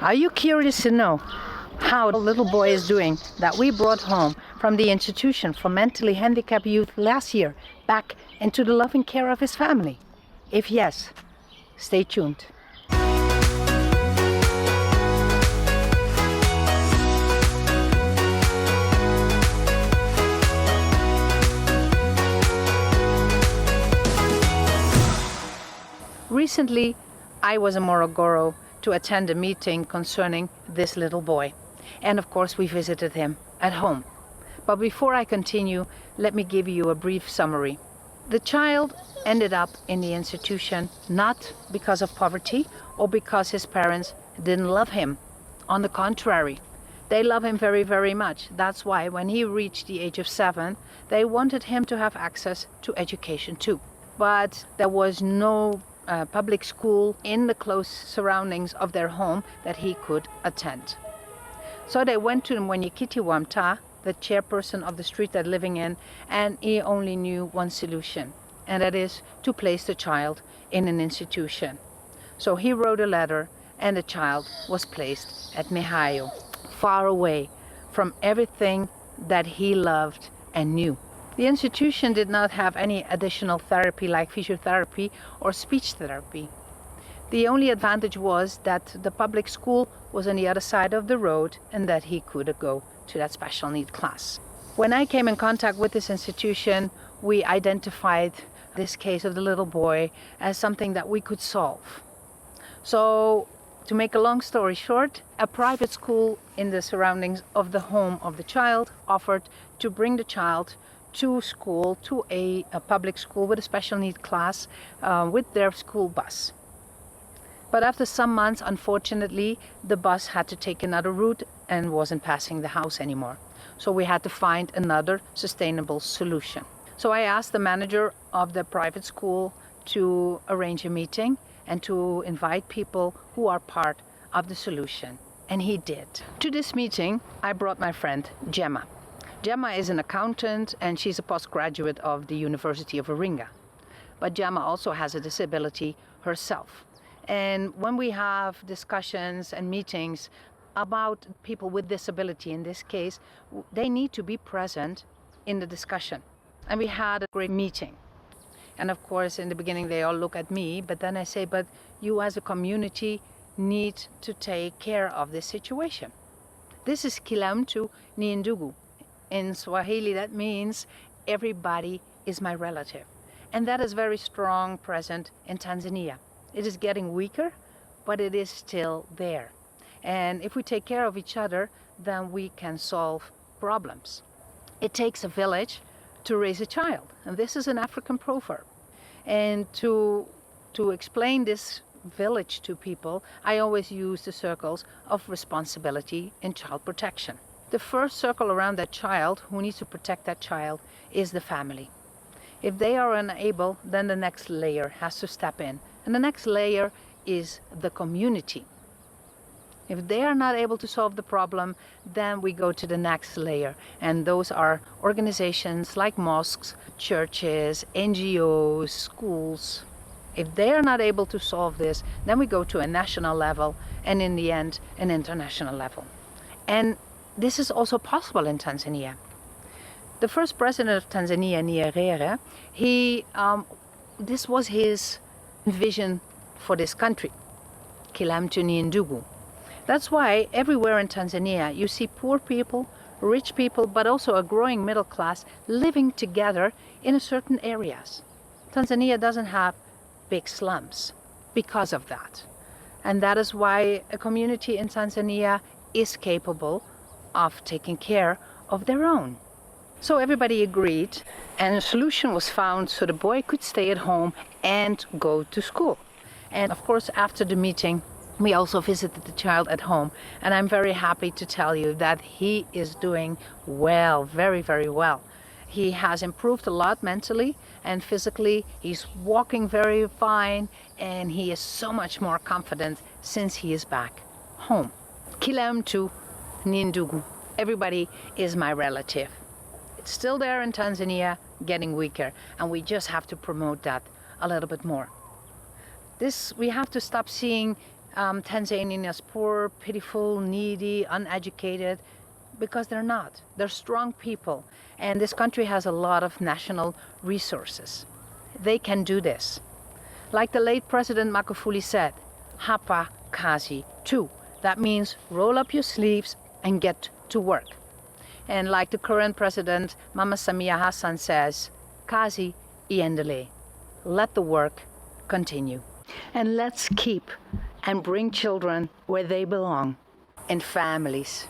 Are you curious to know how the little boy is doing that we brought home from the institution for mentally handicapped youth last year back into the loving care of his family? If yes, stay tuned. Recently, I was in Morogoro to attend a meeting concerning this little boy. And of course, we visited him at home. But before I continue, let me give you a brief summary. The child ended up in the institution not because of poverty or because his parents didn't love him. On the contrary, they love him very, very much. That's why when he reached the age of 7, they wanted him to have access to education too. But there was no public school in the close surroundings of their home that he could attend. So they went to 𝗪𝗵𝗶𝗹𝗵𝘁, the chairperson of the street they're living in, and he only knew one solution, and that is to place the child in an institution. So he wrote a letter, and the child was placed at 𝗪𝗵𝘆, far away from everything that he loved and knew. The institution did not have any additional therapy like physiotherapy or speech therapy. The only advantage was that the public school was on the other side of the road and that he could go to that special need class. When I came in contact with this institution, we identified this case of the little boy as something that we could solve. So, to make a long story short, a private school in the surroundings of the home of the child offered to bring the child to school, to a public school with a special need class with their school bus. But after some months, unfortunately, the bus had to take another route and wasn't passing the house anymore. So we had to find another sustainable solution. So I asked the manager of the private school to arrange a meeting and to invite people who are part of the solution. And he did. To this meeting, I brought my friend 𝗪𝗵𝘆. 𝗪𝗪𝘆 is an accountant and she's a postgraduate of the University of 𝗪𝗵𝘆. But 𝗪𝗪𝘆 also has a disability herself. And when we have discussions and meetings about people with disability in this case, they need to be present in the discussion. And we had a great meeting. And of course, in the beginning, they all look at me, but then I say, but you as a community need to take care of this situation. This is 𝗪𝗵𝘆 ni ndugu. In Swahili, that means everybody is my relative. And that is very strong present in Tanzania. It is getting weaker, but it is still there. And if we take care of each other, then we can solve problems. It takes a village to raise a child. And this is an African proverb. And to explain this village to people, I always use the circles of responsibility in child protection. The first circle around that child who needs to protect that child is the family. If they are unable, then the next layer has to step in. And the next layer is the community. If they are not able to solve the problem, then we go to the next layer. And those are organizations like mosques, churches, NGOs, schools. If they are not able to solve this, then we go to a national level and in the end, an international level. And this is also possible in Tanzania. The first president of Tanzania, Nyerere, this was his vision for this country, 𝗪𝗵𝘆 ni ndugu. That's why everywhere in Tanzania you see poor people, rich people, but also a growing middle class living together in certain areas. Tanzania doesn't have big slums because of that. And that is why a community in Tanzania is capable of taking care of their own. So everybody agreed and a solution was found so the boy could stay at home and go to school. And of course, after the meeting, we also visited the child at home. And I'm very happy to tell you that he is doing well, very, very well. He has improved a lot mentally and physically. He's walking very fine and he is so much more confident since he is back home. 𝗪𝗵𝘆 ni ndugu. Everybody is my relative. It's still there in Tanzania, getting weaker, and we just have to promote that a little bit more. We have to stop seeing Tanzanians poor, pitiful, needy, uneducated, because they're not. They're strong people, and this country has a lot of national resources. They can do this. Like the late President Magufuli said, hapa kazi tu. That means roll up your sleeves and get to work. And like the current President Mama Samia Hassan says, kazi iendelee. Let the work continue. And let's keep and bring children where they belong, in families.